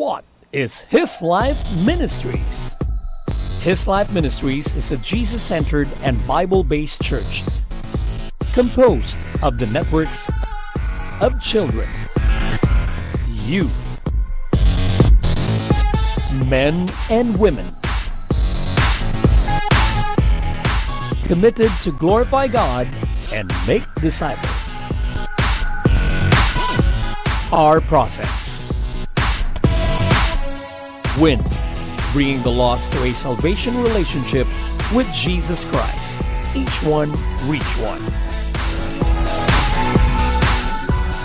What is His Life Ministries? His Life Ministries is a Jesus-centered and Bible-based church composed of the networks of children, youth, men and women, committed to glorify God and make disciples. Our process. Win, bringing the lost to a salvation relationship with Jesus Christ. Each one, reach one.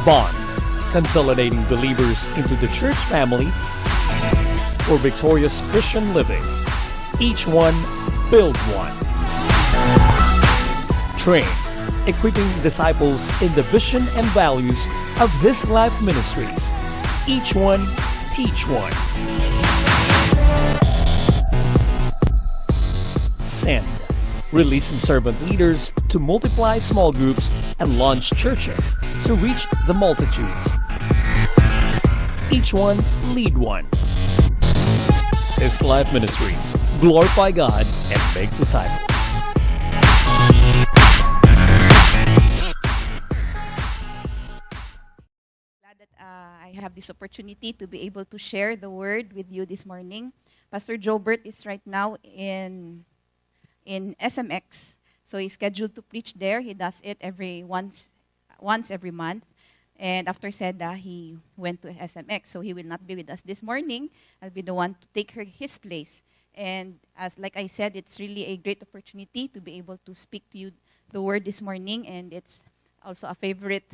Bond, consolidating believers into the church family for victorious Christian living. Each one, build one. Train, equipping disciples in the vision and values of His Life Ministries. Each one, teach one. Send, releasing servant leaders to multiply small groups and launch churches to reach the multitudes. Each one, lead one. His Life Ministries, glorify God and make disciples. Glad that I have this opportunity to be able to share the word with you this morning. Pastor Jobert is right now in SMX, so he's scheduled to preach there. He does it once every month. And after SEDA, he went to SMX, so he will not be with us this morning. I'll be the one to take his place. And like I said, it's really a great opportunity to be able to speak to you the word this morning, and it's also a favorite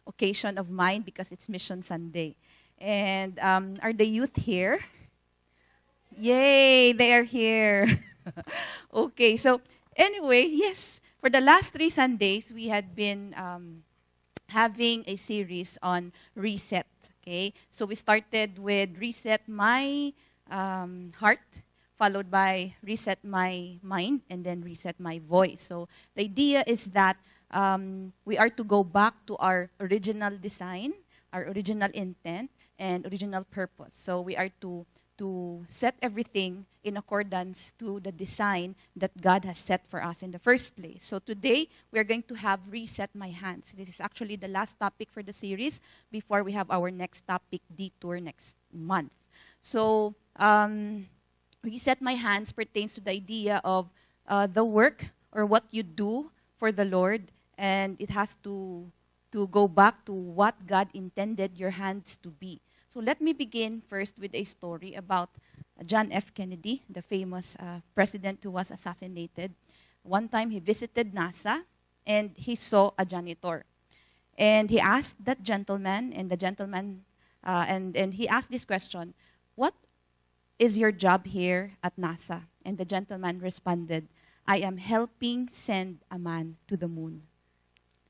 occasion of mine because it's Mission Sunday. And are the youth here? Yay, they are here. Okay, so anyway, yes, for the last 3 Sundays, we had been having a series on reset, okay? So we started with reset my heart, followed by reset my mind, and then reset my voice. So the idea is that we are to go back to our original design, our original intent, and original purpose. So we are to set everything in accordance to the design that God has set for us in the first place. So today, we are going to have Reset My Hands. This is actually the last topic for the series before we have our next topic, Detour, next month. So Reset My Hands pertains to the idea of the work or what you do for the Lord, and it has to go back to what God intended your hands to be. So let me begin first with a story about John F. Kennedy, the famous president who was assassinated. One time he visited NASA and he saw a janitor. And he asked that gentleman, and he asked this question, "What is your job here at NASA?" And the gentleman responded, "I am helping send a man to the moon."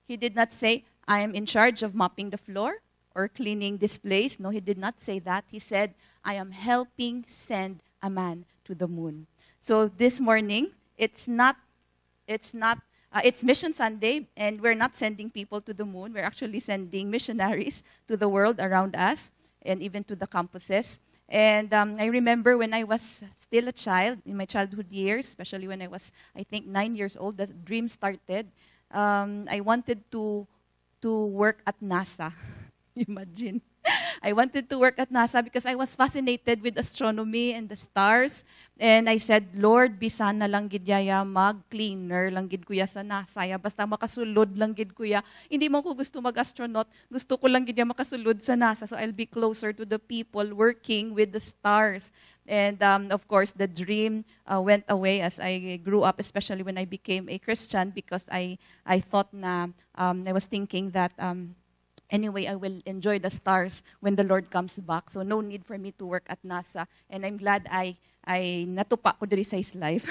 He did not say, "I am in charge of mopping the floor or cleaning this place." No, he did not say that. He said, "I am helping send a man to the moon." So this morning, it's Mission Sunday, and we're not sending people to the moon. We're actually sending missionaries to the world around us, and even to the campuses. And I remember when I was still a child, in my childhood years, especially when I was, I think, 9 years old, the dream started. I wanted to work at NASA. Imagine. I wanted to work at NASA because I was fascinated with astronomy and the stars. And I said, "Lord, bisan na lang gid yaya mag-cleaner lang gid kuya sa NASA. Ya, basta makasulod lang gid kuya. Hindi mo ko gusto mag-astronaut. Gusto ko lang gid ya makasulod sa NASA. So I'll be closer to the people working with the stars." And of course, the dream went away as I grew up, especially when I became a Christian, because I thought I was thinking that anyway, I will enjoy the stars when the Lord comes back. So no need for me to work at NASA. And I'm glad I natupa ko diri sa His life.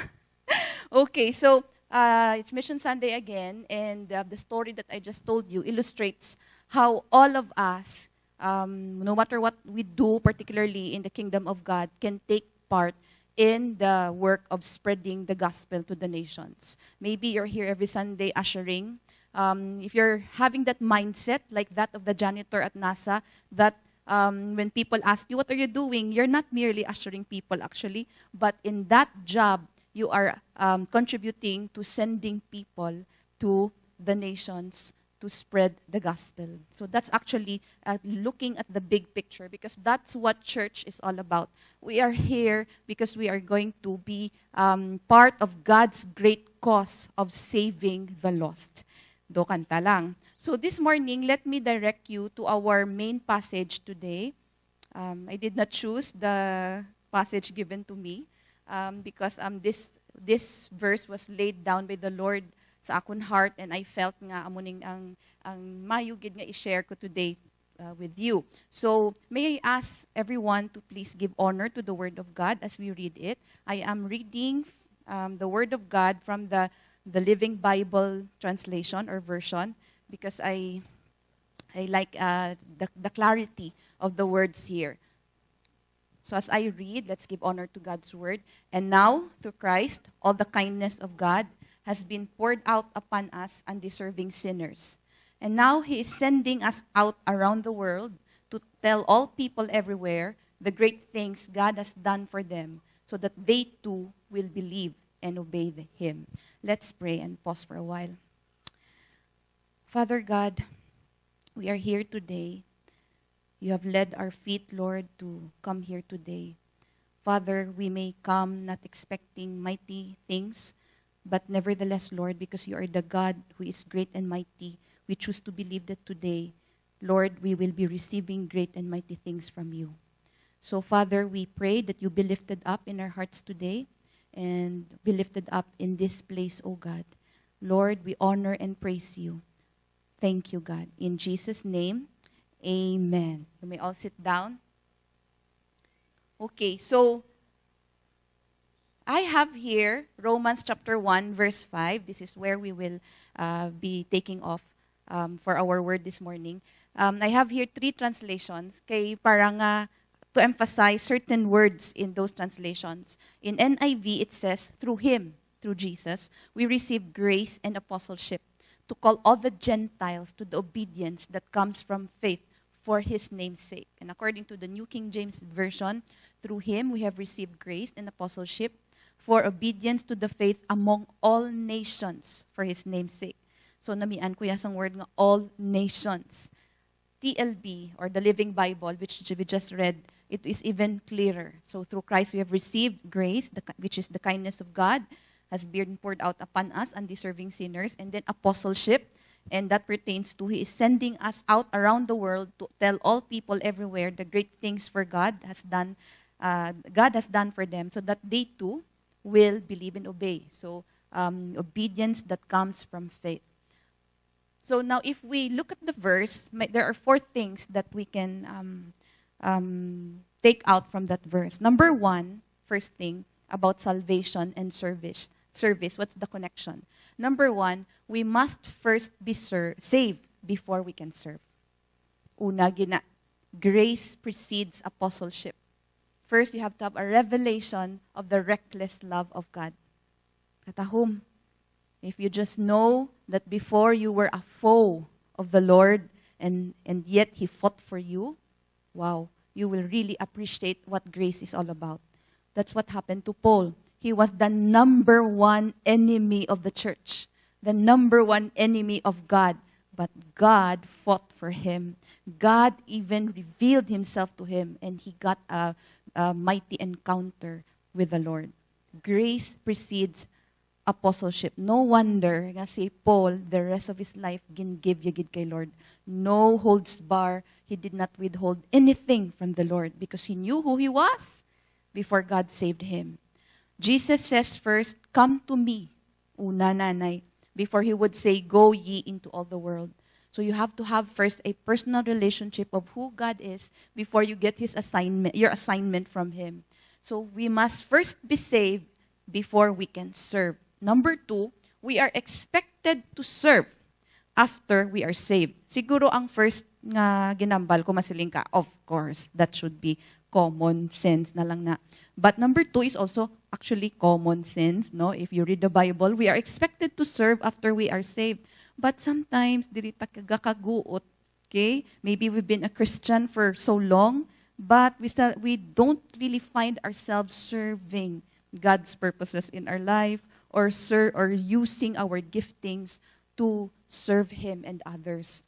Okay, so it's Mission Sunday again. And the story that I just told you illustrates how all of us, no matter what we do, particularly in the kingdom of God, can take part in the work of spreading the gospel to the nations. Maybe you're here every Sunday ushering. If you're having that mindset, like that of the janitor at NASA, that when people ask you, what are you doing? You're not merely ushering people, actually, but in that job, you are contributing to sending people to the nations to spread the gospel. So that's actually looking at the big picture, because that's what church is all about. We are here because we are going to be part of God's great cause of saving the lost. Do kanta lang. So this morning, let me direct you to our main passage today. I did not choose the passage given to me because this verse was laid down by the Lord sa akong heart, and I felt nga amuning ang mayugid nga i-share ko today with you. So, may I ask everyone to please give honor to the Word of God as we read it. I am reading the Word of God from the Living Bible translation or version, because I like the clarity of the words here. So as I read, let's give honor to God's Word. And now, through Christ, all the kindness of God has been poured out upon us, undeserving sinners. And now He is sending us out around the world to tell all people everywhere the great things God has done for them, so that they too will believe and obey Him. Let's pray and pause for a while. Father God, we are here today. You have led our feet, Lord, to come here today. Father, we may come not expecting mighty things, but nevertheless, Lord, because you are the God who is great and mighty, we choose to believe that today, Lord, we will be receiving great and mighty things from you. So, Father, we pray that you be lifted up in our hearts today and be lifted up in this place, O God. Lord, we honor and praise you. Thank you, God. In Jesus' name, amen. You may all sit down. Okay, so I have here Romans chapter 1, verse 5. This is where we will be taking off for our word this morning. I have here 3 translations, kay parang to emphasize certain words in those translations. In NIV, it says, through Him, through Jesus, we receive grace and apostleship to call all the Gentiles to the obedience that comes from faith for His name's sake. And according to the New King James Version, through Him we have received grace and apostleship for obedience to the faith among all nations for His name's sake. So namian ko yasang word nga all nations. TLB, or the Living Bible, which we just read, it is even clearer. So through Christ we have received grace, which is the kindness of God, has been poured out upon us, undeserving sinners, and then apostleship, and that pertains to He is sending us out around the world to tell all people everywhere the great things God has done for them, so that they too will believe and obey. So obedience that comes from faith. So now if we look at the verse, there are 4 things that we can take out from that verse. Number 1, first thing, about salvation and service. What's the connection? Number 1, we must first be saved before we can serve. Una gina, grace precedes apostleship. First, you have to have a revelation of the reckless love of God. Katahom, if you just know that before you were a foe of the Lord and yet He fought for you, wow, you will really appreciate what grace is all about. That's what happened to Paul. He was the number 1 enemy of the church, the number 1 enemy of God. But God fought for him. God even revealed Himself to him, and he got a mighty encounter with the Lord. Grace precedes apostleship. No wonder nga si Paul, the rest of his life, give yagid kay Lord. No holds bar. He did not withhold anything from the Lord because he knew who he was before God saved him. Jesus says first, come to me, una nanay, before He would say, go ye into all the world. So you have to have first a personal relationship of who God is before you get your assignment from Him. So we must first be saved before we can serve. Number 2, we are expected to serve after we are saved. Siguro ang first nga ginambal ko masiling ka, of course, that should be common sense na lang na. But number 2 is also actually common sense, no? If you read the Bible, we are expected to serve after we are saved. But sometimes, dili ta kagaguot, Okay? Maybe we've been a Christian for so long, but we don't really find ourselves serving God's purposes in our life or using our giftings to serve Him and others.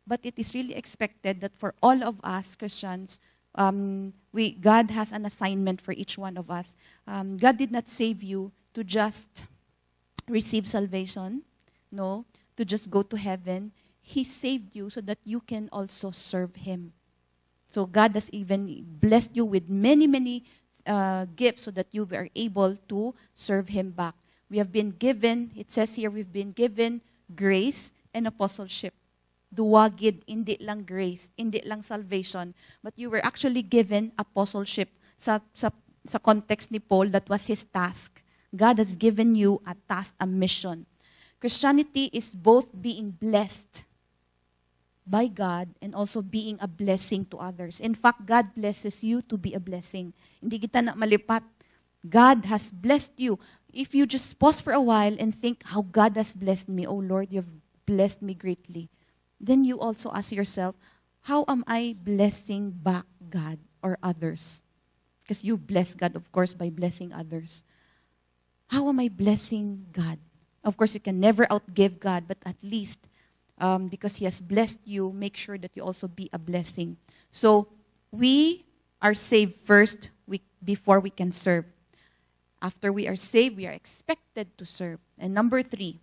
But it is really expected that for all of us Christians, God has an assignment for each one of us. God did not save you to just receive salvation, no, to just go to heaven. He saved you so that you can also serve Him. So God has even blessed you with many, many gifts so that you are able to serve Him back. We have been given, it says here, we've been given grace and apostleship. Duwagid, hindi lang grace, hindi lang salvation, but you were actually given apostleship. Sa context ni Paul, that was his task. God has given you a task, a mission. Christianity is both being blessed by God and also being a blessing to others. In fact, God blesses you to be a blessing. Hindi kita na malipat. God has blessed you. If you just pause for a while and think how God has blessed me, oh Lord, you've blessed me greatly. Then you also ask yourself, how am I blessing back God or others? Because you bless God, of course, by blessing others. How am I blessing God? Of course, you can never outgive God, but at least because He has blessed you, make sure that you also be a blessing. So we are saved first before we can serve. After we are saved, we are expected to serve. And number 3,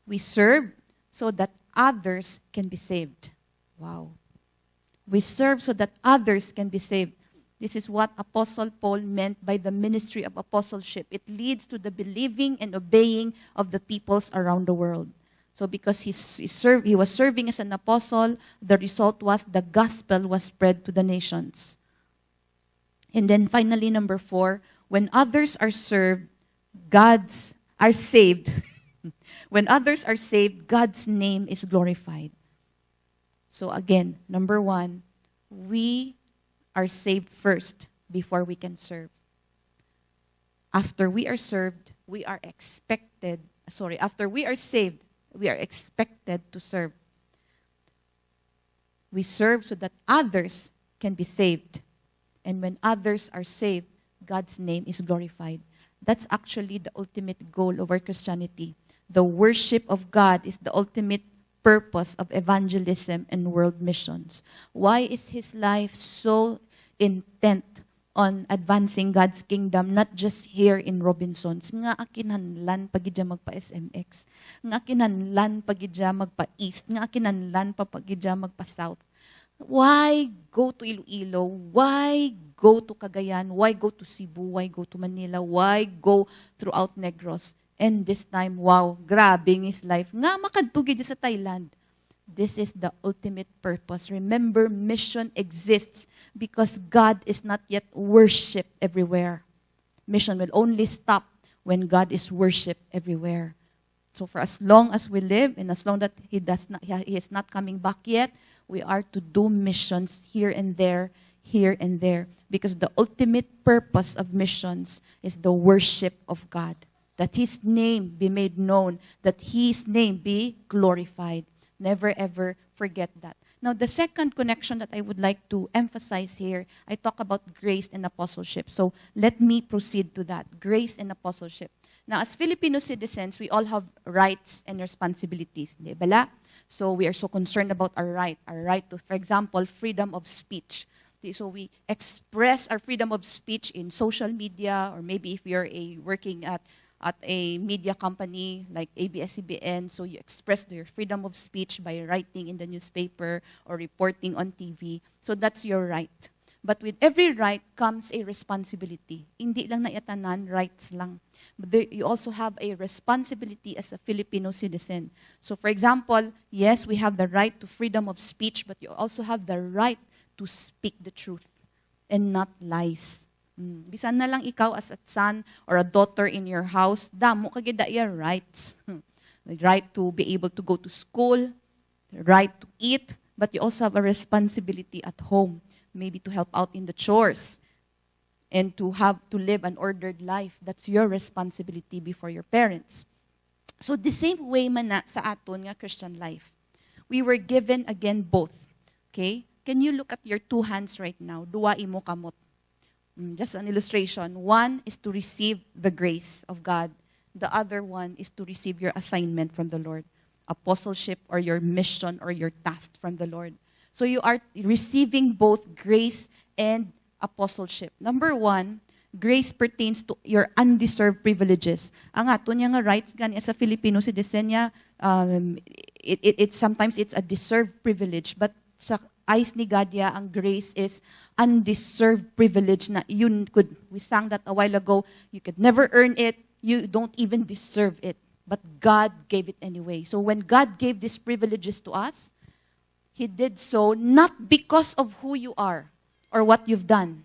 we serve so that others can be saved. Wow. We serve so that others can be saved. This is what Apostle Paul meant by the ministry of apostleship. It leads to the believing and obeying of the peoples around the world. So because he was serving as an apostle, the result was the gospel was spread to the nations. And then finally, number 4, when others are saved, when others are saved, God's name is glorified. So again, number 1, we are saved first before we can serve. After we are saved, we are expected to serve. We serve so that others can be saved. And when others are saved, God's name is glorified. That's actually the ultimate goal of our Christianity. The worship of God is the ultimate purpose of evangelism and world missions. Why is his life so intent on advancing God's kingdom, not just here in Robinsons? Nga akinanlan pagidya magpa-SMX. Nga akinanlan pagidya magpa-East. Nga akinanlan pagidya magpa-South. Why go to Iloilo? Why go to Cagayan? Why go to Cebu? Why go to Manila? Why go throughout Negros? And this time, wow, grabbing his life. Nga makadtugid sa Thailand. This is the ultimate purpose. Remember, mission exists because God is not yet worshipped everywhere. Mission will only stop when God is worshipped everywhere. So for as long as we live and as long that He is not coming back yet, we are to do missions here and there, because the ultimate purpose of missions is the worship of God. That His name be made known, that His name be glorified. Never ever forget that. Now, the second connection that I would like to emphasize here, I talk about grace and apostleship. So let me proceed to that, grace and apostleship. Now, as Filipino citizens, we all have rights and responsibilities, di ba? So we are so concerned about our right to, for example, freedom of speech. So we express our freedom of speech in social media, or maybe if you're working at a media company like ABS-CBN, so you express your freedom of speech by writing in the newspaper or reporting on TV. So that's your right. But with every right comes a responsibility. Hindi lang naitanan, rights lang. But you also have a responsibility as a Filipino citizen. So for example, yes, we have the right to freedom of speech, but you also have the right to speak the truth and not lies. Bisan na lang ikaw as a son or a daughter in your house, damo kagida your rights. The right to be able to go to school, the right to eat, but you also have a responsibility at home, maybe to help out in the chores and to live an ordered life. That's your responsibility before your parents. So the same way man na sa aton nga Christian life, we were given again both. Okay? Can you look at your two hands right now? Dua imo kamot. Just an illustration. One is to receive the grace of God. The other one is to receive your assignment from the Lord. Apostleship or your mission or your task from the Lord. So you are receiving both grace and apostleship. Number one, grace pertains to your undeserved privileges. Ang ato niya nga rights gani sa Filipino si Desenia, sometimes it's a deserved privilege, but sa eyes ni God, ang grace is undeserved privilege na we sang that a while ago, you could never earn it, you don't even deserve it, but God gave it anyway. So when God gave these privileges to us, He did so not because of who you are or what you've done,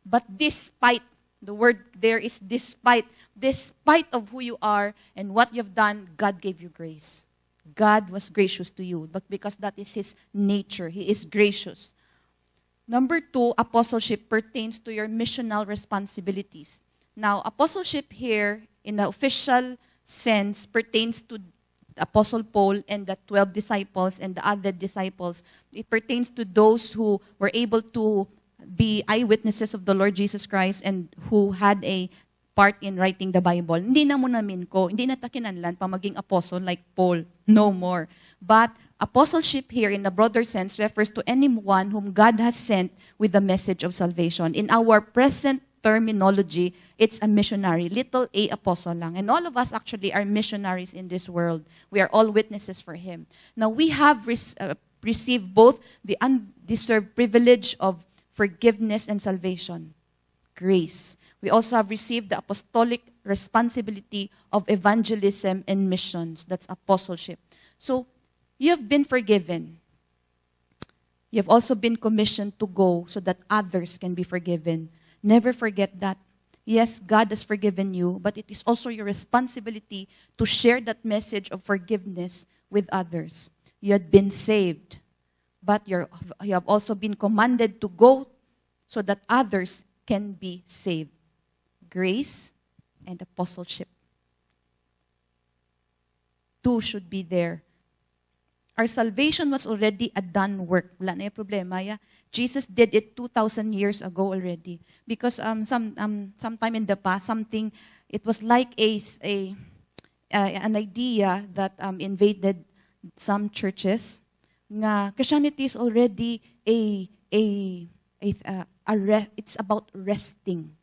but despite, the word there is despite of who you are and what you've done, God gave you grace. God was gracious to you, but because that is His nature, He is gracious. Number two, apostleship pertains to your missional responsibilities. Now, apostleship here, in the official sense, pertains to Apostle Paul and the 12 disciples and the other disciples. It pertains to those who were able to be eyewitnesses of the Lord Jesus Christ and who had a part in writing the Bible. Hindi na mo namin ko, hindi na ta kinahanglan pa maging apostle like Paul. No more. But apostleship here in the broader sense refers to anyone whom God has sent with the message of salvation. In our present terminology, it's a missionary, little a apostle lang. And all of us actually are missionaries in this world. We are all witnesses for Him. Now, we have received both the undeserved privilege of forgiveness and salvation, grace. We also have received the apostolic responsibility of evangelism and missions. That's apostleship. So, you have been forgiven. You have also been commissioned to go so that others can be forgiven. Never forget that. Yes, God has forgiven you, but it is also your responsibility to share that message of forgiveness with others. You had been saved, but you have also been commanded to go so that others can be saved. Grace and apostleship. Two should be there. Our salvation was already a done work. Wala na yung problema. Yeah? Jesus did it 2,000 years ago already. Because sometime in the past, it was like an idea that invaded some churches. Nga Christianity is already it's about resting.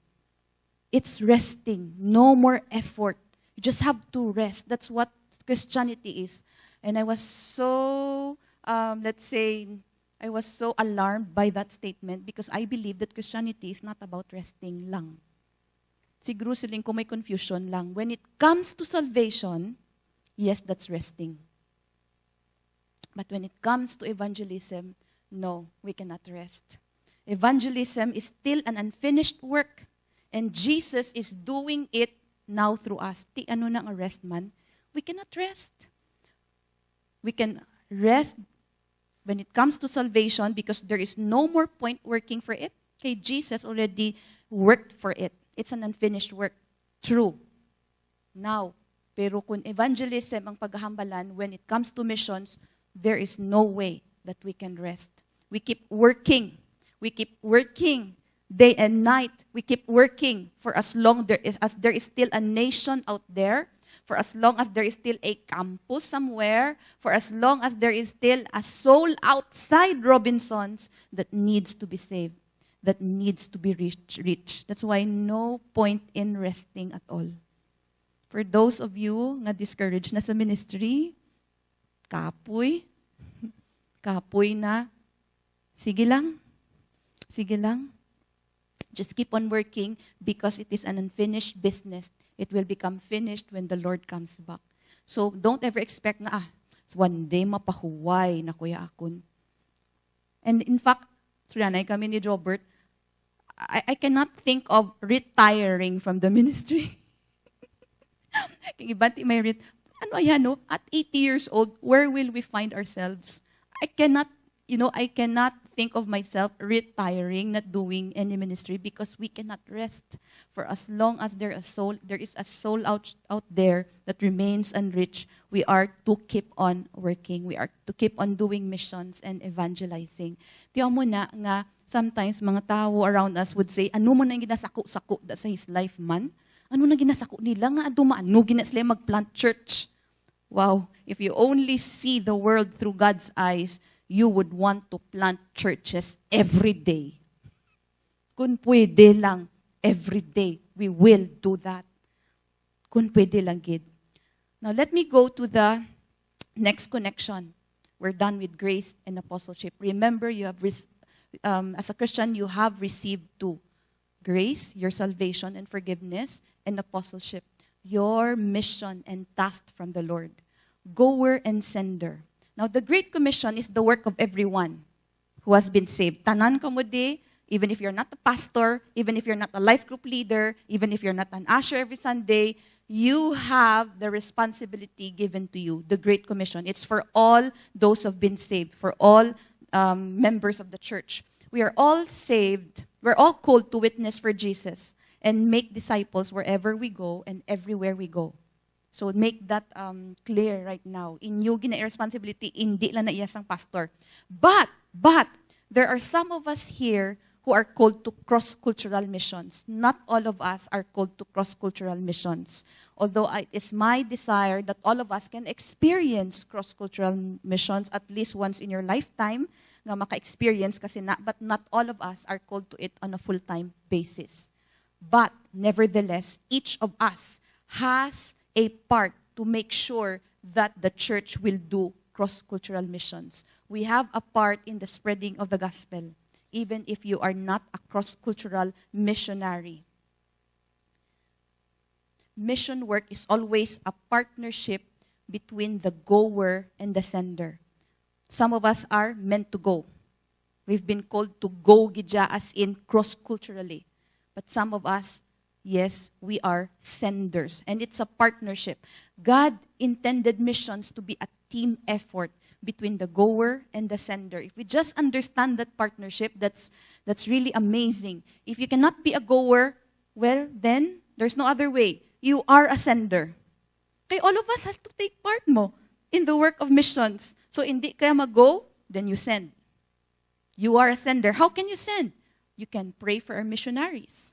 It's resting. No more effort. You just have to rest. That's what Christianity is. And I was so, I was so alarmed by that statement because I believe that Christianity is not about resting lang. Siguro siling kung may confusion lang. When it comes to salvation, yes, that's resting. But when it comes to evangelism, no, we cannot rest. Evangelism is still an unfinished work. And Jesus is doing it now through us. Ti ano nang rest man? We cannot rest. We can rest when it comes to salvation because there is no more point working for it. Okay, Jesus already worked for it. It's an unfinished work. True. Now, pero kung evangelism ang paghahambalan, when it comes to missions, there is no way that we can rest. We keep working. We keep working day and night. We keep working for as long as there is still a nation out there, for as long as there is still a campus somewhere, for as long as there is still a soul outside Robinsons that needs to be saved, that needs to be reached. That's why no point in resting at all. For those of you nga discouraged na sa ministry, kapoy na, sige lang. Just keep on working because it is an unfinished business. It will become finished when the Lord comes back. So don't ever expect na, one day mapahuway na kuya akon. And in fact, sulanay kami ni Robert, I cannot think of retiring from the ministry. Ibanti may ano yan, no? At 80 years old, where will we find ourselves? I cannot think of myself retiring, not doing any ministry, because we cannot rest. For as long as there is a soul out there that remains unreached, we are to keep on working. We are to keep on doing missions and evangelizing. Tiyo mo na nga, sometimes mga tao around us would say, ano mo na yung ginasako-sako sa his life man? Ano na ginasako nila nga dumaano gina sila mag-plant church? Wow, if you only see the world through God's eyes, you would want to plant churches every day. Kung pwede lang, every day, we will do that. Kung pwede lang, gid. Now, let me go to the next connection. We're done with grace and apostleship. Remember, you have as a Christian, you have received two. Grace, your salvation and forgiveness, and apostleship, your mission and task from the Lord. Goer and sender. Now, the Great Commission is the work of everyone who has been saved. Tanan kamudi, even if you're not a pastor, even if you're not a life group leader, even if you're not an usher every Sunday, you have the responsibility given to you, the Great Commission. It's for all those who have been saved, for all members of the church. We are all saved. We're all called to witness for Jesus and make disciples wherever we go and everywhere we go. So make that clear right now. Inyo gina responsibility, hindi lang na iyasang pastor. But, there are some of us here who are called to cross-cultural missions. Not all of us are called to cross-cultural missions. Although it is my desire that all of us can experience cross-cultural missions at least once in your lifetime, nga maka-experience kasi but not all of us are called to it on a full-time basis. But, nevertheless, each of us has a part to make sure that the church will do cross-cultural missions. We have a part in the spreading of the gospel, even if you are not a cross-cultural missionary. Mission work is always a partnership between the goer and the sender. Some of us are meant to go. We've been called to go gidya as in cross-culturally. But some of us, yes, we are senders. And it's a partnership. God intended missions to be a team effort between the goer and the sender. If we just understand that partnership, that's really amazing. If you cannot be a goer, well, then there's no other way. You are a sender. Kaya all of us has to take part mo in the work of missions. So hindi kaya mag-go, then you send. You are a sender. How can you send? You can pray for our missionaries.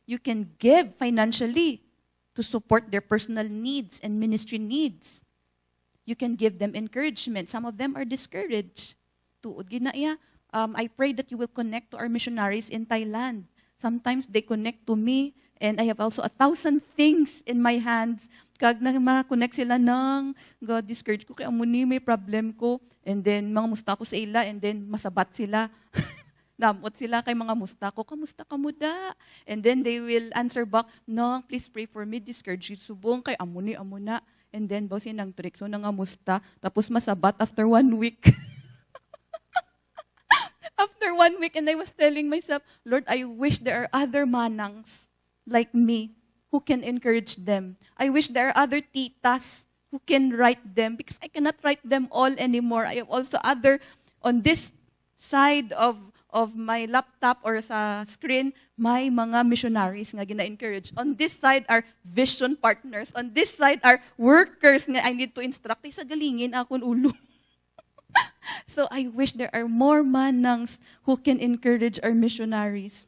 You can give financially to support their personal needs and ministry needs. You can give them encouragement. Some of them are discouraged. Tuod ginaya. I pray that you will connect to our missionaries in Thailand. Sometimes they connect to me, and I have also 1,000 things in my hands. Kag na ma-connect sila ng God, discourage ko, kaya muni may problem ko. And then, mga musta ko sa ila, and then masabat sila. Damot sila kay mga musta ko, kamusta ka mo da? And then they will answer back, no, please pray for me, discourage you, subong kay amuna. And then, bawsin ng trick, so nangamusta. Tapos masabat after 1 week. After 1 week, and I was telling myself, Lord, I wish there are other manangs like me who can encourage them. I wish there are other titas who can write them because I cannot write them all anymore. I have also other, on this side of my laptop or sa screen, may mga missionaries nga gina-encourage. On this side are vision partners. On this side are workers nga I need to instruct. Isa galingin akong ulo. So I wish there are more manangs who can encourage our missionaries.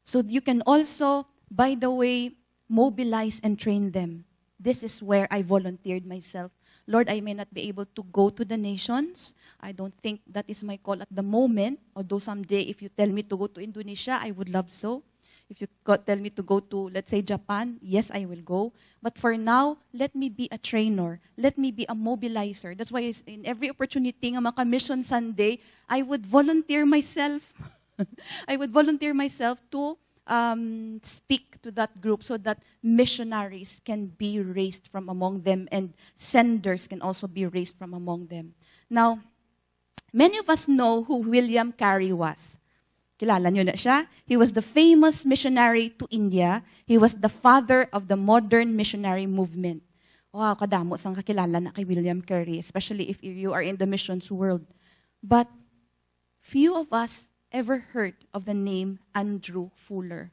So you can also, by the way, mobilize and train them. This is where I volunteered myself. Lord, I may not be able to go to the nations. I don't think that is my call at the moment. Although someday, if you tell me to go to Indonesia, I would love so. If you tell me to go to, let's say, Japan, yes, I will go. But for now, let me be a trainer. Let me be a mobilizer. That's why in every opportunity nga maka-mission Sunday, I would volunteer myself. I would volunteer myself to speak to that group so that missionaries can be raised from among them and senders can also be raised from among them. Now, many of us know who William Carey was. Kilala niyo na siya? He was the famous missionary to India. He was the father of the modern missionary movement. Wow, kadamo sang kakilala na kay William Carey, especially if you are in the missions world. But few of us ever heard of the name Andrew Fuller.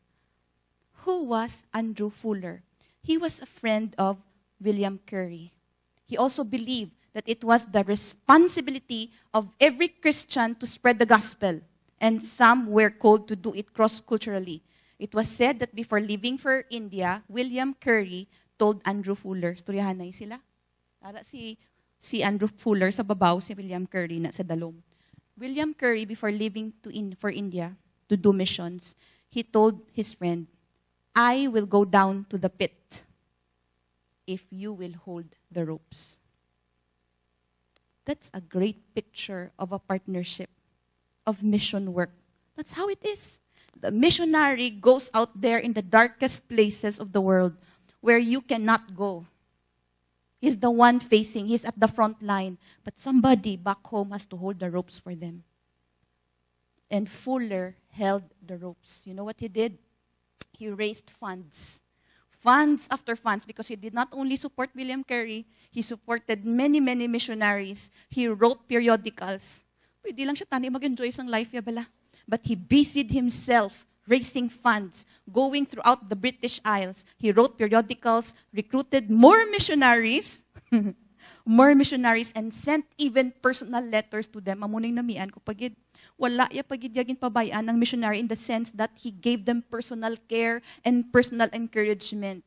Who was Andrew Fuller? He was a friend of William Carey. He also believed that it was the responsibility of every Christian to spread the gospel, and some were called to do it cross-culturally. It was said that before leaving for India, William Carey told Andrew Fuller, storyahanay sila. Para si Andrew Fuller sa babaw, si William Carey na sa dalom. William Carey, before leaving for India to do missions, he told his friend, I will go down to the pit if you will hold the ropes. That's a great picture of a partnership, of mission work. That's how it is. The missionary goes out there in the darkest places of the world where you cannot go. He's the one facing, he's at the front line. But somebody back home has to hold the ropes for them. And Fuller held the ropes. You know what he did? He raised funds. Funds after funds, because he did not only support William Carey, he supported many, many missionaries. He wrote periodicals. Pwede lang siya tani mag-enjoy sang life ya bala. But he busied himself raising funds, going throughout the British Isles. He wrote periodicals, recruited more missionaries, and sent even personal letters to them. Amuning namian ko pagid. Wala ya pagid yagin pabayaan ng missionary in the sense that he gave them personal care and personal encouragement.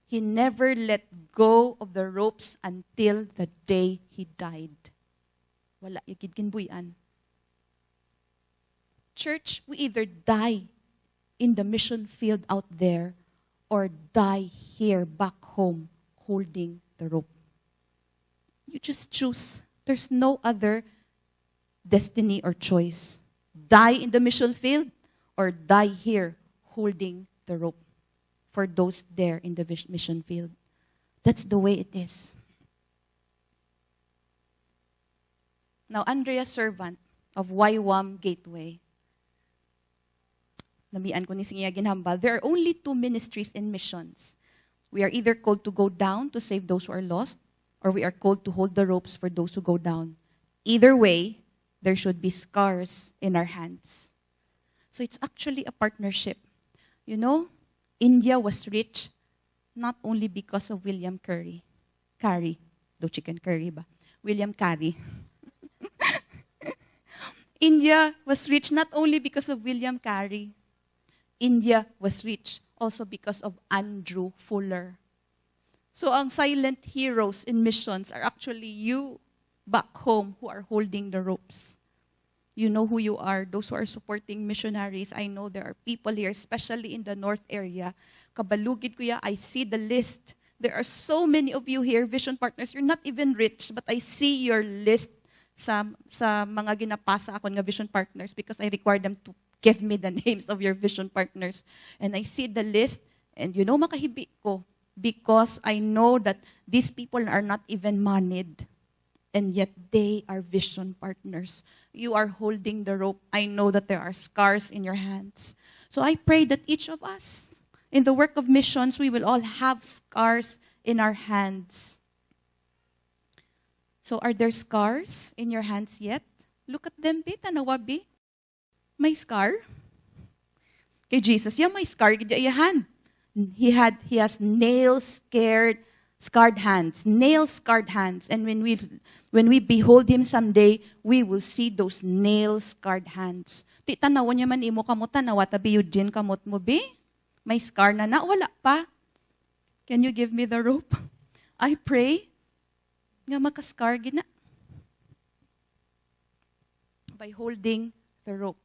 He never let go of the ropes until the day he died. Wala yagid kinbuyan. Church, we either die in the mission field out there or die here back home holding the rope. You just choose. There's no other destiny or choice. Die in the mission field or die here holding the rope for those there in the mission field. That's the way it is. Now, Andrea Servant of YWAM Gateway, namian ko ni singiya ginhambal, there are only two ministries in missions. We are either called to go down to save those who are lost, or we are called to hold the ropes for those who go down. Either way, there should be scars in our hands. So it's actually a partnership. You know, India was rich not only because of William Carey. Carey, do chicken curry ba? William Carey. India was rich not only because of William Carey. India was rich also because of Andrew Fuller. So ang silent heroes in missions are actually you back home who are holding the ropes. You know who you are, those who are supporting missionaries. I know there are people here, especially in the north area. Kabalugid kuya, I see the list. There are so many of you here, vision partners. You're not even rich, but I see your list sa mga ginapasa ako nga vision partners because I require them to give me the names of your vision partners. And I see the list, and you know, makahibi ko because I know that these people are not even moneyed, and yet they are vision partners. You are holding the rope. I know that there are scars in your hands. So I pray that each of us, in the work of missions, we will all have scars in our hands. So are there scars in your hands yet? Look at them, bi, tanawa, bi. May scar. Kay Jesus, yeah, may scar gid iya hand. He has scarred hands, nail-scarred hands. And when we behold him someday, we will see those nail-scarred hands. Ti tanawan niya man imo kamot tanawa tabi Eugene kamot mo bi. May scar na wala pa. Can you give me the rope? I pray nga makascar gid na by holding the rope.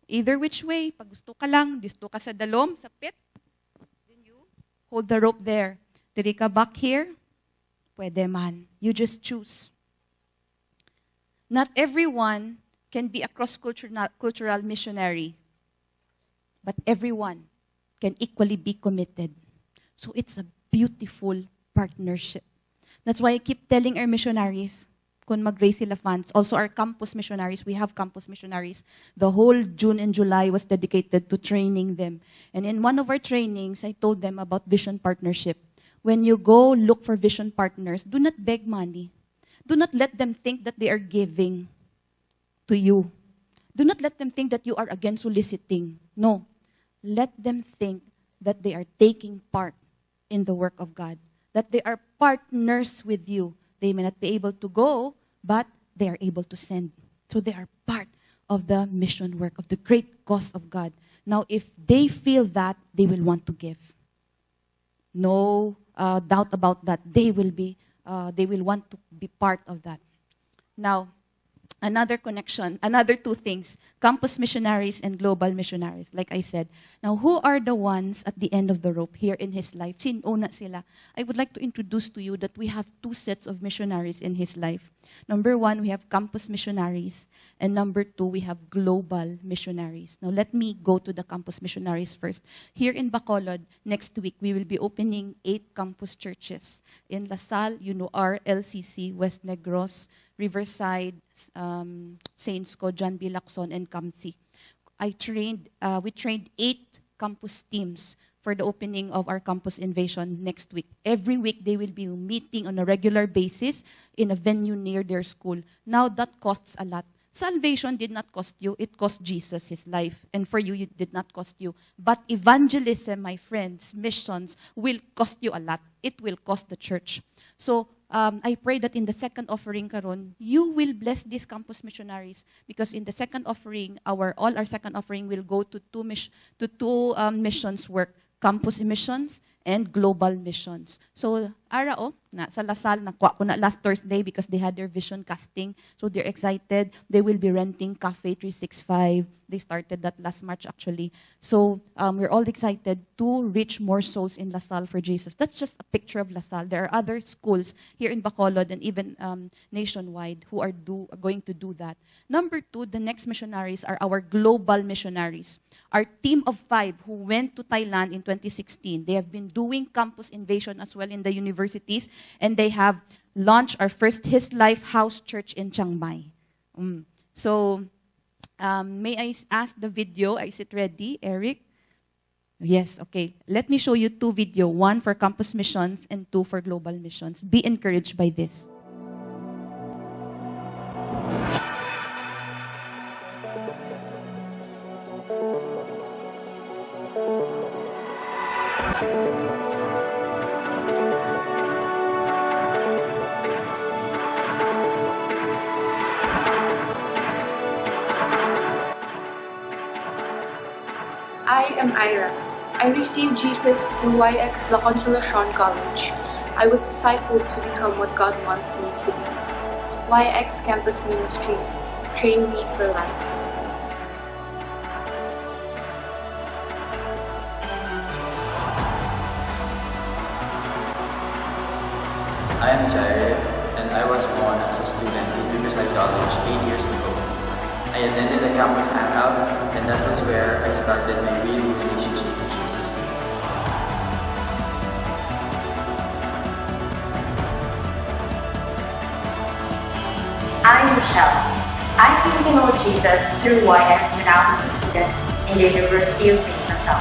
Either which way, pag gusto ka lang, gusto ka sa dalom, sa pit, then you hold the rope there. Diri ka back here, pwede man. You just choose. Not everyone can be a cross-cultural missionary, but everyone can equally be committed. So it's a beautiful partnership. That's why I keep telling our missionaries, kung mag-raise sila funds, also our campus missionaries, we have campus missionaries. The whole June and July was dedicated to training them. And in one of our trainings, I told them about vision partnership. When you go look for vision partners, do not beg money. Do not let them think that they are giving. to you. Do not let them think that you are against soliciting. No. Let them think that they are taking part in the work of God, that they are partners with you. They may not be able to go, but they are able to send. So they are part of the mission work, of the great cause of God. Now, if they feel that, they will want to give. No doubt about that. They will want to be part of that. Now, another connection, another two things, campus missionaries and global missionaries, like I said. Now, who are the ones at the end of the rope here in his life? Sino sila? I would like to introduce to you that we have two sets of missionaries in his life. Number one, we have campus missionaries. And number two, we have global missionaries. Now, let me go to the campus missionaries first. Here in Bacolod, next week, we will be opening 8 campus churches. In La Salle, UNOR, LCC, West Negros, Riverside, Saints Co, John B. Lacson, and Kamsi. We trained 8 campus teams for the opening of our campus invasion next week. Every week, they will be meeting on a regular basis in a venue near their school. Now, that costs a lot. Salvation did not cost you. It cost Jesus his life. And for you, it did not cost you. But evangelism, my friends, missions, will cost you a lot. It will cost the church. So, I pray that in the second offering karon, you will bless these campus missionaries, because in the second offering, all our second offering will go to two missions work, campus missions and global missions. So, sa La Salle, nakuha ko na last Thursday because they had their vision casting. So, they're excited. They will be renting Cafe 365. They started that last March, actually. So, we're all excited to reach more souls in La Salle for Jesus. That's just a picture of La Salle. There are other schools here in Bacolod and even nationwide who are going to do that. Number 2, the next missionaries are our global missionaries. Our team of 5 who went to Thailand in 2016, they have been doing campus invasion as well in the universities, and they have launched our first His Life House Church in Chiang Mai. So, may I ask the video? Is it ready, Eric? Yes, okay. Let me show you 2 videos, 1 for campus missions and 2 for global missions. Be encouraged by this. I am Ira. I received Jesus through YX La Consolacion College. I was discipled to become what God wants me to be. YX Campus Ministry trained me for life. I am Jared, and I was born as a student in Riverside College 8 years ago. I attended a campus hangout, and that was where I started my real relationship with Jesus. I'm Michelle. I came to know Jesus through YX when I was a student in the University of St. Lazare.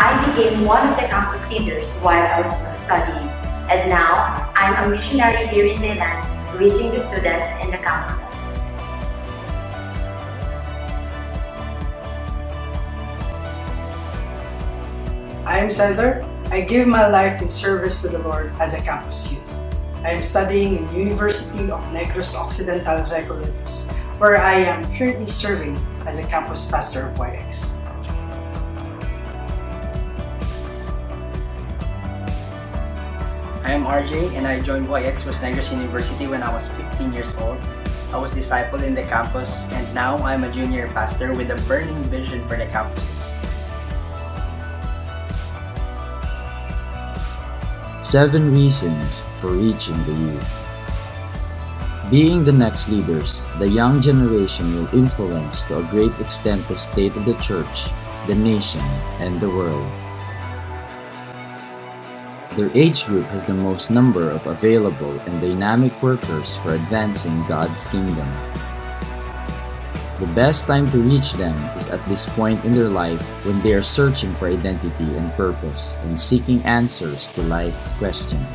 I became one of the campus leaders while I was still studying, and now I'm a missionary here in Thailand, reaching the students in the campuses. I am Cesar. I give my life in service to the Lord as a campus youth. I am studying in University of Negros Occidental Recoletos, where I am currently serving as a campus pastor of YX. I am RJ, and I joined YX West Negros University when I was 15 years old. I was discipled in the campus, and now I'm a junior pastor with a burning vision for the campuses. 7 reasons for reaching the youth. Being the next leaders, the young generation will influence to a great extent the state of the church, the nation, and the world. Their age group has the most number of available and dynamic workers for advancing God's kingdom. The best time to reach them is at this point in their life when they are searching for identity and purpose and seeking answers to life's questions.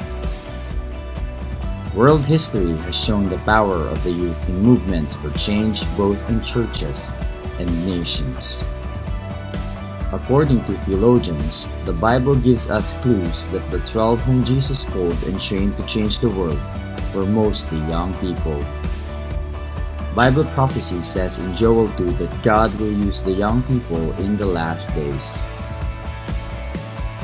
World history has shown the power of the youth in movements for change both in churches and nations. According to theologians, the Bible gives us clues that the 12 whom Jesus called and trained to change the world were mostly young people. Bible prophecy says in Joel 2 that God will use the young people in the last days.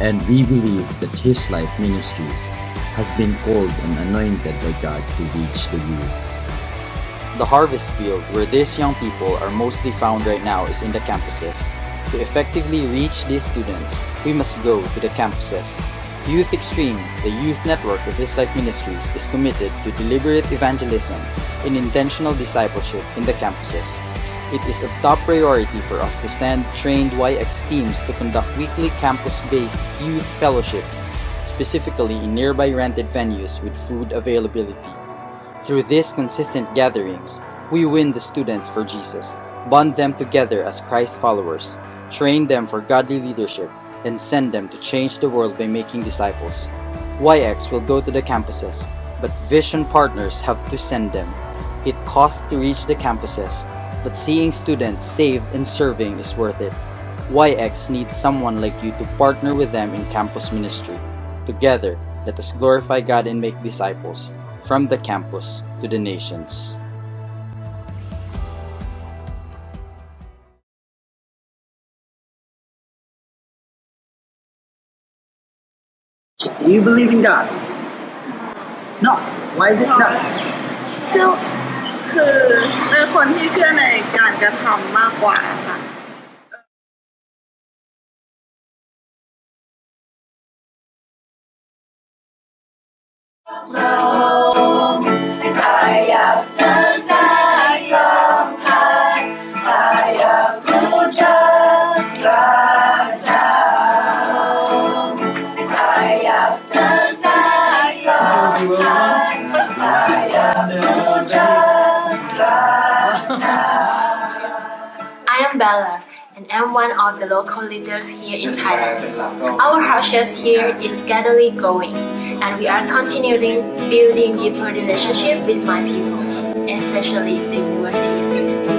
And we believe that His life ministries has been called and anointed by God to reach the youth. The harvest field where these young people are mostly found right now is in the campuses. To effectively reach these students, we must go to the campuses. Youth Extreme, the youth network of His Life Ministries, is committed to deliberate evangelism and intentional discipleship in the campuses. It is a top priority for us to send trained YX teams to conduct weekly campus-based youth fellowships, specifically in nearby rented venues with food availability. Through these consistent gatherings, we win the students for Jesus, bond them together as Christ followers, train them for godly leadership, and send them to change the world by making disciples. YX will go to the campuses, but Vision partners have to send them. It costs to reach the campuses, but seeing students saved and serving is worth it. YX needs someone like you to partner with them in campus ministry. Together, let us glorify God and make disciples, from the campus to the nations. Do you believe in God? No. Why is it not? เชื่อคือเป็นคนที่เชื่อในการกระทำมากกว่าค่ะ I am Bella, and I'm one of the local leaders here in Thailand. Our house church here is steadily growing, and we are continuing building deeper relationship with my people, especially the university students.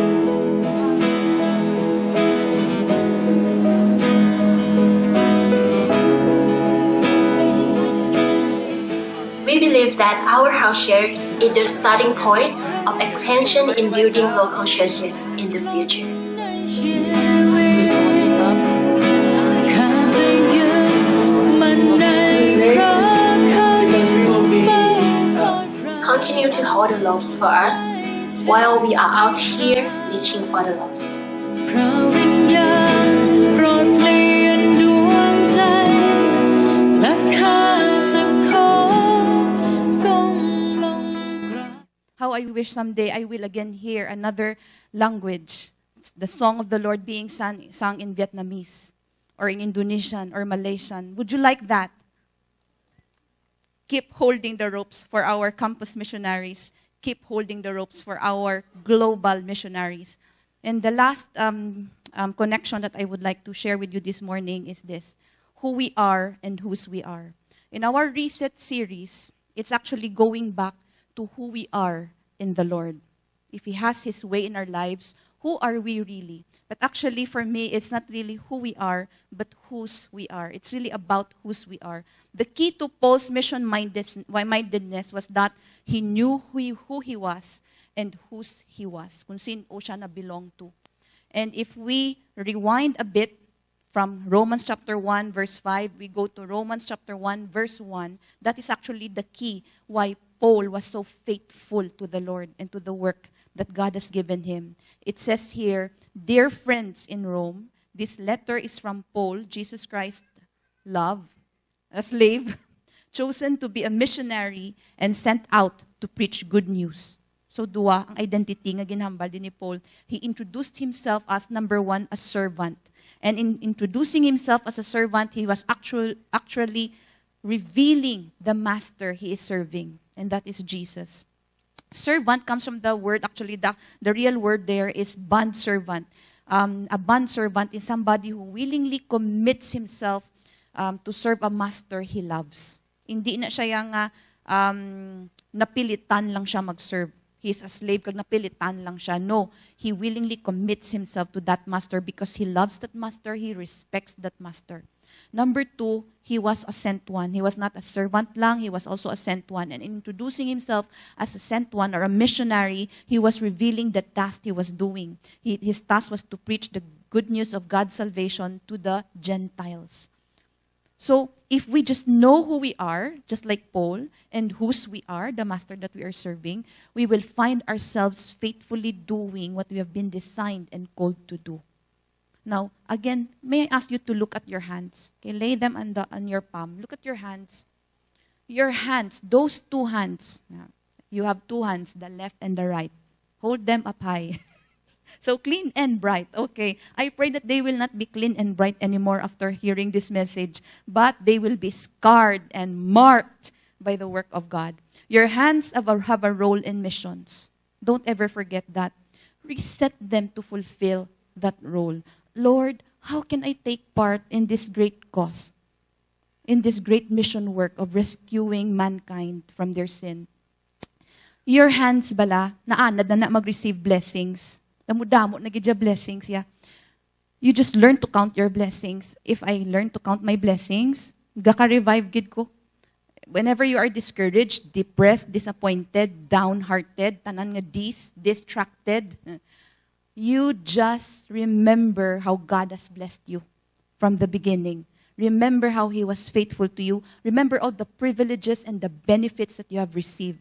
We believe that our house church is the starting point of expansion in building local churches in the future. Continue to hold the loaves for us while we are out here reaching for the loaves. How I wish someday I will again hear another language, the song of the Lord being sung in Vietnamese or in Indonesian or Malaysian. Would you like that? Keep holding the ropes for our campus missionaries. Keep holding the ropes for our global missionaries. And the last connection that I would like to share with you this morning is this: who we are and whose we are. In our Reset series, it's actually going back to who we are in the Lord. If He has His way in our lives, who are we really? But actually, for me, it's not really who we are, but whose we are. It's really about whose we are. The key to Paul's mission-mindedness was that he knew who he was and whose he was, kung sino siya na belong to. And if we rewind a bit from Romans chapter 1, verse 5, we go to Romans chapter 1, verse 1, that is actually the key why Paul was so faithful to the Lord and to the work that God has given him. It says here, "Dear friends in Rome, this letter is from Paul, Jesus Christ, love, a slave, chosen to be a missionary and sent out to preach good news." So dua ang identity nga ginhambal din ni Paul. He introduced himself as, number one, a servant. And in introducing himself as a servant, he was actually revealing the master he is serving, and that is Jesus. Servant comes from the word, actually the real word there is bondservant. A bondservant is somebody who willingly commits himself to serve a master he loves. Hindi na siya yung napilitan lang siya mag-serve. He's a slave kag napilitan lang siya. No, he willingly commits himself to that master because he loves that master, he respects that master. Number 2, he was a sent one. He was not a servant lang, he was also a sent one. And in introducing himself as a sent one or a missionary, he was revealing the task he was doing. His task was to preach the good news of God's salvation to the Gentiles. So, if we just know who we are, just like Paul, and whose we are, the master that we are serving, we will find ourselves faithfully doing what we have been designed and called to do. Now, again, may I ask you to look at your hands? Okay, lay them on your palm. Look at your hands. Your hands, those 2 hands. You have 2 hands, the left and the right. Hold them up high. So clean and bright. Okay. I pray that they will not be clean and bright anymore after hearing this message, but they will be scarred and marked by the work of God. Your hands have a role in missions. Don't ever forget that. Reset them to fulfill that role. Lord, how can I take part in this great cause, in this great mission work of rescuing mankind from their sin? Your hands bala, naanad na mag-receive blessings. Damo-damo na gidya blessings, yeah. You just learn to count your blessings. If I learn to count my blessings, gaka-revive gid ko. Whenever you are discouraged, depressed, disappointed, downhearted, tanan nga distracted, you just remember how God has blessed you from the beginning. Remember how He was faithful to you. Remember all the privileges and the benefits that you have received.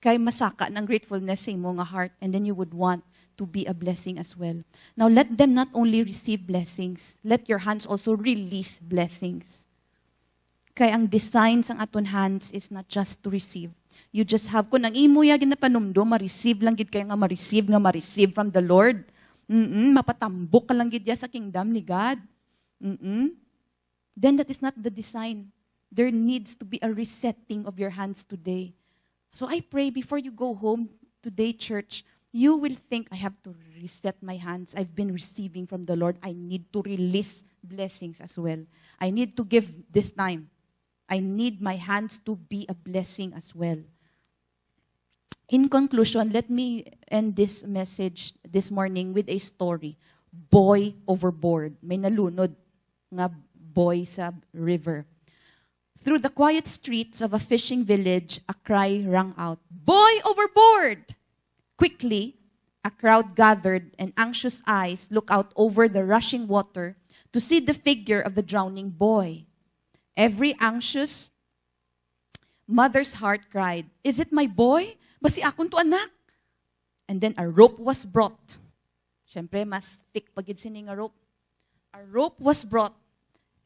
Kay masaka ng gratefulness sa imo nga heart, and then you would want to be a blessing as well. Now, let them not only receive blessings, let your hands also release blessings. Kaya ang design sang aton hands is not just to receive. You just have, kung ang imo ya ginapanumdo, ma-receive lang gid kaya nga ma-receive from the Lord. Mapatambok ka lang gid ya sa kingdom ni God. Then that is not the design. There needs to be a resetting of your hands today. So I pray before you go home today, church, you will think, I have to reset my hands. I've been receiving from the Lord. I need to release blessings as well. I need to give this time. I need my hands to be a blessing as well. In conclusion, let me end this message this morning with a story. Boy overboard. May nalunod nga boy sa river. Through the quiet streets of a fishing village, a cry rang out, "Boy overboard!" Quickly, a crowd gathered and anxious eyes looked out over the rushing water to see the figure of the drowning boy. Every anxious mother's heart cried, "Is it my boy? Basi akon to anak?" And then a rope was brought. Siyempre, mas thick pagid sining a rope. A rope was brought,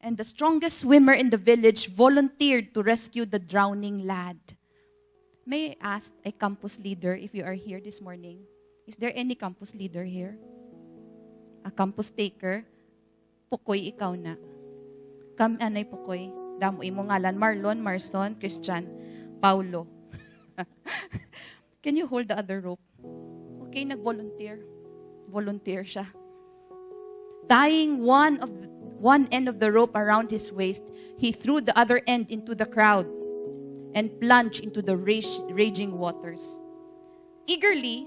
and the strongest swimmer in the village volunteered to rescue the drowning lad. May I ask a campus leader if you are here this morning? Is there any campus leader here? A campus taker? Pukoy, ikaw na. Come, anay Pukoy. Damo imo ngalan, Marlon, Marson, Christian, Paulo. Can you hold the other rope? Okay, nag-volunteer. Volunteer siya. Tying one end of the rope around his waist, he threw the other end into the crowd and plunged into the raging waters. Eagerly,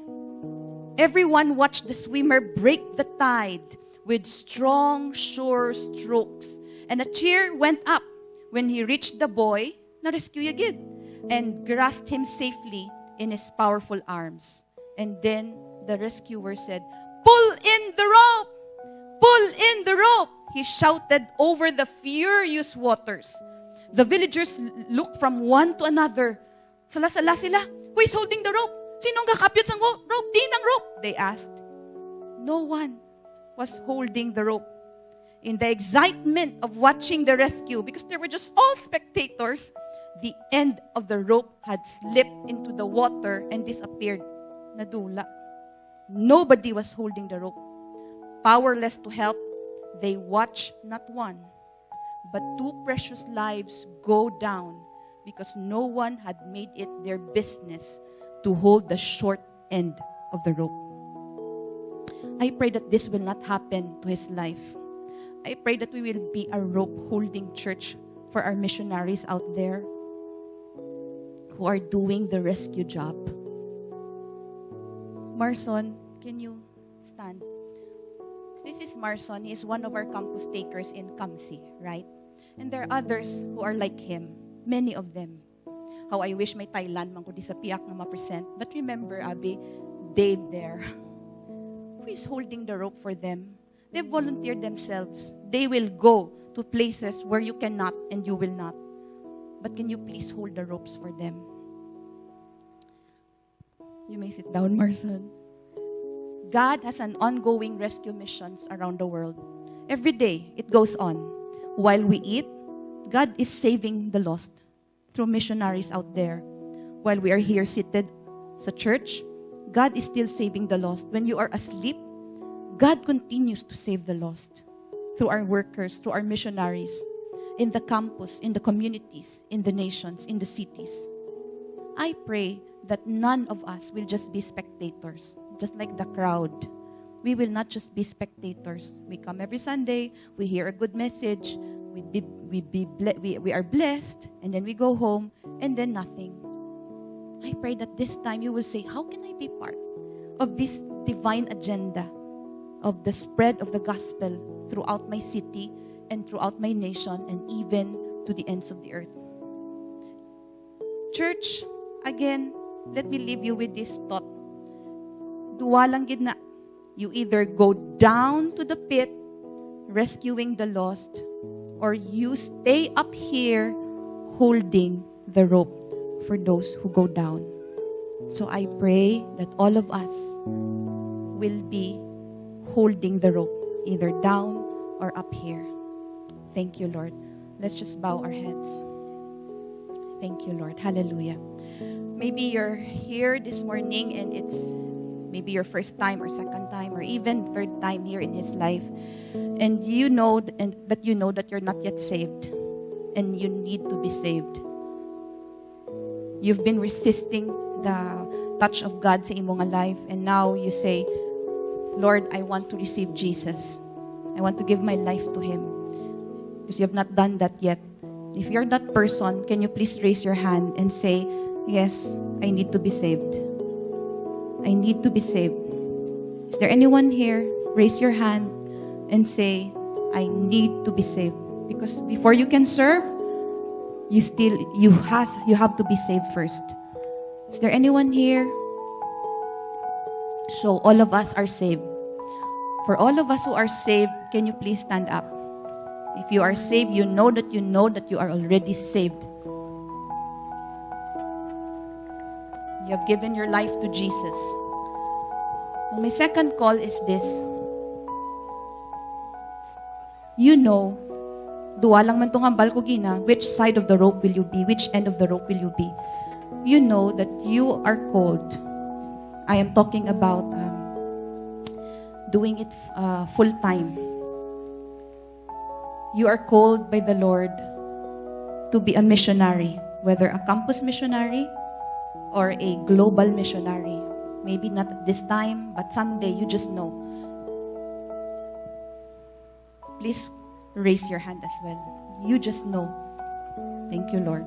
everyone watched the swimmer break the tide with strong, sure strokes. And a cheer went up when he reached the boy, na-rescue agad, and grasped him safely in his powerful arms. And then the rescuer said, "Pull in the rope! Pull in the rope!" He shouted over the furious waters. The villagers looked from one to another. Sala-sala sila. Who is holding the rope? Sinong kakapyot sa rope? Di ng rope, they asked. No one was holding the rope. In the excitement of watching the rescue, because they were just all spectators, the end of the rope had slipped into the water and disappeared. Nadula. Nobody was holding the rope. Powerless to help, they watched not one, but 2 precious lives go down because no one had made it their business to hold the short end of the rope. I pray that this will not happen to his life. I pray that we will be a rope-holding church for our missionaries out there who are doing the rescue job. Marson, can you stand? This is Marson. He is one of our campus takers in Kamsi, right? And there are others who are like him, many of them. How I wish may Thailand man ko di sa piyak na ma-present. But remember, Abi, Dave there, who is holding the rope for them. They volunteered themselves. They will go to places where you cannot and you will not. But can you please hold the ropes for them? You may sit down, Marson. God has an ongoing rescue missions around the world. Every day, it goes on. While we eat, God is saving the lost through missionaries out there. While we are here seated sa church, God is still saving the lost. When you are asleep, God continues to save the lost through our workers, through our missionaries, in the campus, in the communities, in the nations, in the cities. I pray that none of us will just be spectators, just like the crowd. We will not just be spectators. We come every Sunday, we hear a good message, we are blessed, and then we go home, and then nothing. I pray that this time you will say, how can I be part of this divine agenda of the spread of the gospel throughout my city and throughout my nation and even to the ends of the earth? Church, again, let me leave you with this thought. Duwa lang gid na. You either go down to the pit, rescuing the lost, or you stay up here holding the rope for those who go down. So I pray that all of us will be holding the rope, either down or up here. Thank you, Lord. Let's just bow our heads. Thank you, Lord. Hallelujah. Maybe you're here this morning and it's maybe your first time or second time or even third time here in His life. And you know that you're not yet saved and you need to be saved. You've been resisting the touch of God sa imong life, and now you say, Lord, I want to receive Jesus. I want to give my life to Him. Because you have not done that yet. If you're that person, can you please raise your hand and say, yes, I need to be saved. I need to be saved. Is there anyone here? Raise your hand and say, I need to be saved. Because before you can serve, you have to be saved first. Is there anyone here? So all of us are saved. For all of us who are saved, can you please stand up? If you are saved, you know that you are already saved. You have given your life to Jesus. So my second call is this. You know, duwa lang man tong hambal ko gina, which side of the rope will you be? Which end of the rope will you be? You know that you are called. I am talking about doing it full time. You are called by the Lord to be a missionary, whether a campus missionary or a global missionary. Maybe not at this time, but someday you just know. Please raise your hand as well. You just know. Thank you, Lord.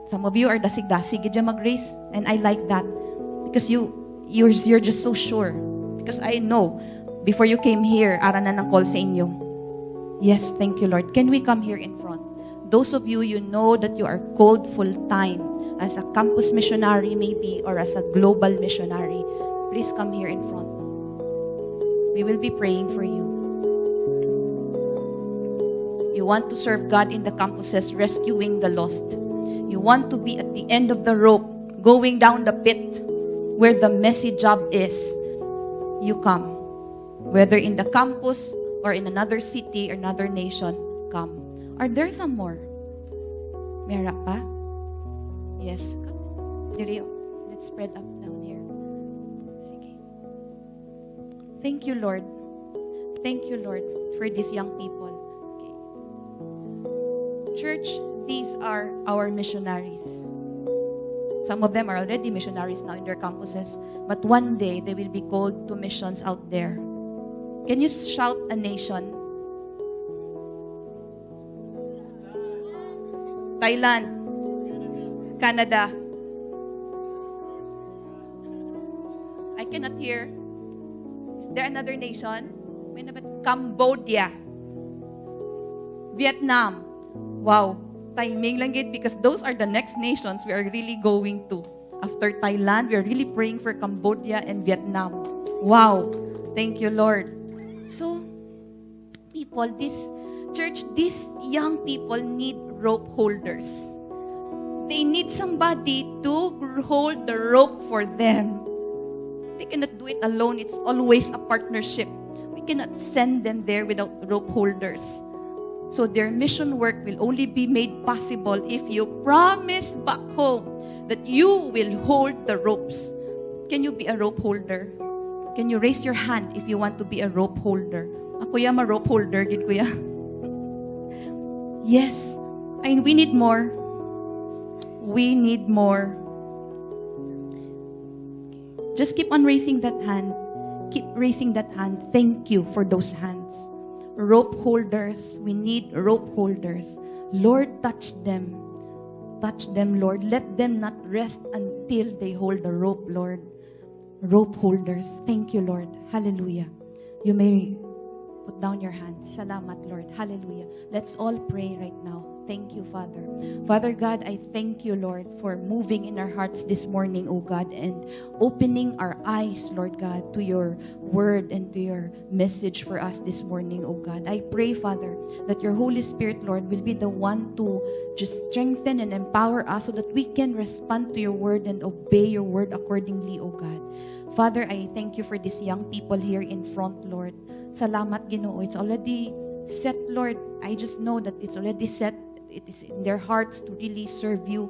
Some of you are dasig-dasig gid mag-raise, and I like that because you're just so sure. Because I know before you came here, ara na ng call sa inyo. Yes, thank you, Lord. Can we come here in front? Those of you, you know that you are called full-time as a campus missionary maybe or as a global missionary. Please come here in front. We will be praying for you. You want to serve God in the campuses, rescuing the lost. You want to be at the end of the rope, going down the pit where the messy job is. You come. Whether in the campus or in another city or another nation, come. Are there some more? Meron pa? Yes. Come. Let's spread up down here. Sige. Thank you, Lord. Thank you, Lord, for these young people. Okay. Church, these are our missionaries. Some of them are already missionaries now in their campuses, but one day they will be called to missions out there. Can you shout a nation? Thailand. Canada. I cannot hear. Is there another nation? May nabat? Cambodia. Vietnam. Wow. Timing lang it because those are the next nations we are really going to. After Thailand, we are really praying for Cambodia and Vietnam. Wow. Thank you, Lord. So, people, this church, these young people need rope holders. They need somebody to hold the rope for them. They cannot do it alone. It's always a partnership. We cannot send them there without rope holders. So their mission work will only be made possible if you promise back home that you will hold the ropes. Can you be a rope holder? Can you raise your hand if you want to be a rope holder? Ako ya ma rope holder, gid kuya. Yes. And we need more. We need more. Just keep on raising that hand. Keep raising that hand. Thank you for those hands. Rope holders. We need rope holders. Lord, touch them. Touch them, Lord. Let them not rest until they hold the rope, Lord. Rope holders. Thank you, Lord. Hallelujah. You may put down your hands. Salamat, Lord. Hallelujah. Let's all pray right now. Thank you, Father. Father God, I thank you, Lord, for moving in our hearts this morning, O God, and opening our eyes, Lord God, to your word and to your message for us this morning, O God. I pray, Father, that your Holy Spirit, Lord, will be the one to just strengthen and empower us so that we can respond to your word and obey your word accordingly, O God. Father, I thank you for these young people here in front, Lord. Salamat, Ginoo. It's already set, Lord. I just know that it's already set. It is in their hearts to really serve you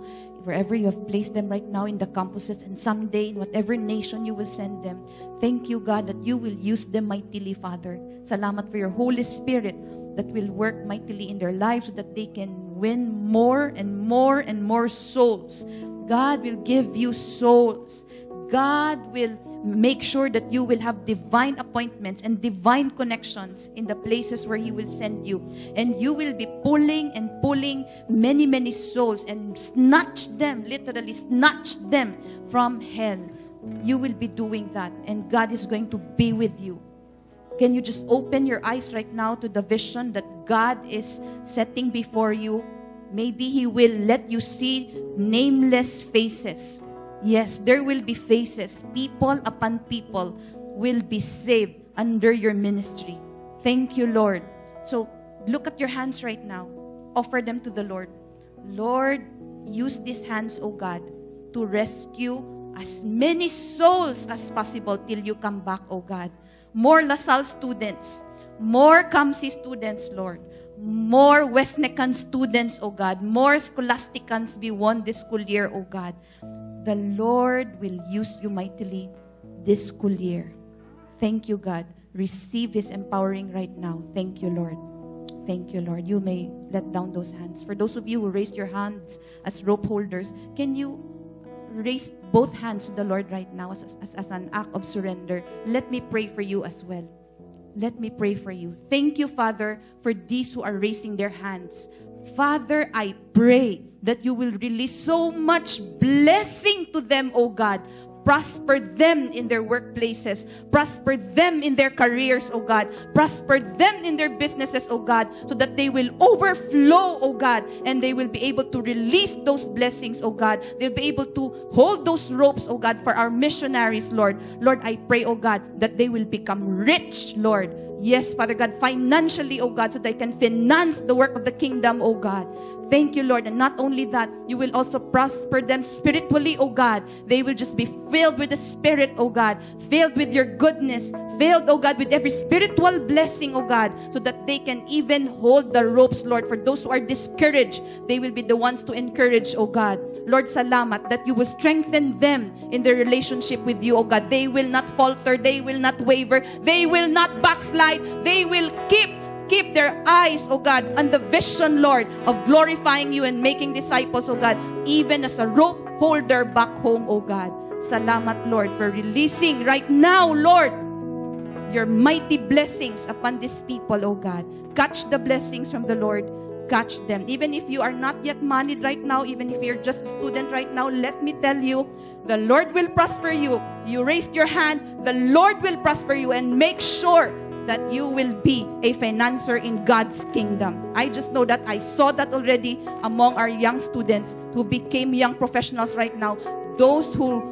wherever you have placed them right now in the campuses and someday in whatever nation you will send them. Thank you, God, that you will use them mightily, Father. Salamat for your Holy Spirit that will work mightily in their lives so that they can win more and more and more souls. God will give you souls. God will make sure that you will have divine appointments and divine connections in the places where He will send you. And you will be pulling and pulling many, many souls and snatch them, literally snatch them from hell. You will be doing that, and God is going to be with you. Can you just open your eyes right now to the vision that God is setting before you? Maybe He will let you see nameless faces. Yes, there will be faces. People upon people will be saved under your ministry. Thank you, Lord. So, look at your hands right now. Offer them to the Lord. Lord, use these hands, O God, to rescue as many souls as possible till you come back, O God. More LaSalle students, more CAMSI students, Lord. More Westnecan students, O God. More Scholasticans be won this school year, O God. The Lord will use you mightily this school year. Thank you, God. Receive His empowering right now. Thank you, Lord. Thank you, Lord. You may let down those hands. For those of you who raised your hands as rope holders, can you raise both hands to the Lord right now as an act of surrender? Let me pray for you as well. Let me pray for you. Thank you, Father, for these who are raising their hands. Father, I pray that you will release so much blessing to them, O God. Prosper them in their workplaces. Prosper them in their careers, O God. Prosper them in their businesses, O God, so that they will overflow, O God, and they will be able to release those blessings, O God. They'll be able to hold those ropes, O God, for our missionaries, Lord. Lord, I pray, O God, that they will become rich, Lord. Yes, Father God, financially, O God, so they can finance the work of the kingdom, O God. Thank you, Lord. And not only that, you will also prosper them spiritually, O God. They will just be filled with the Spirit, O God. Filled with your goodness. Filled, O God, with every spiritual blessing, O God. So that they can even hold the ropes, Lord. For those who are discouraged, they will be the ones to encourage, O God. Lord, salamat that you will strengthen them in their relationship with you, O God. They will not falter. They will not waver. They will not backslide. They will keep their eyes, O God, on the vision, Lord, of glorifying you and making disciples, O God, even as a rope holder back home, O God. Salamat, Lord, for releasing right now, Lord, your mighty blessings upon these people, O God. Catch the blessings from the Lord. catch them. Even if you are not yet married right now, even if you're just a student right now, let me tell you, the Lord will prosper you. You raised your hand, the Lord will prosper you, and make sure that you will be a financier in God's kingdom. I just know that I saw that already among our young students who became young professionals right now. Those who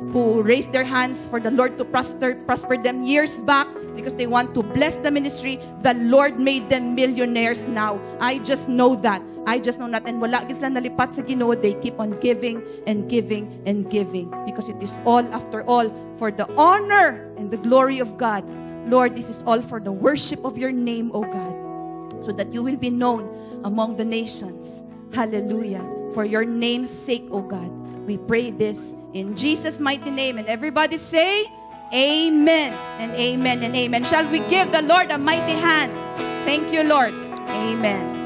raised their hands for the Lord to prosper them years back because they want to bless the ministry, the Lord made them millionaires now. I just know that. And wala gid sila nalipat sa Ginoo. They keep on giving and giving and giving because it is all, after all, for the honor and the glory of God. Lord, this is all for the worship of your name, O God, so that you will be known among the nations. Hallelujah. For your name's sake, O God, we pray this in Jesus' mighty name. And everybody say, amen and amen and amen. Shall we give the Lord a mighty hand? Thank you, Lord. Amen.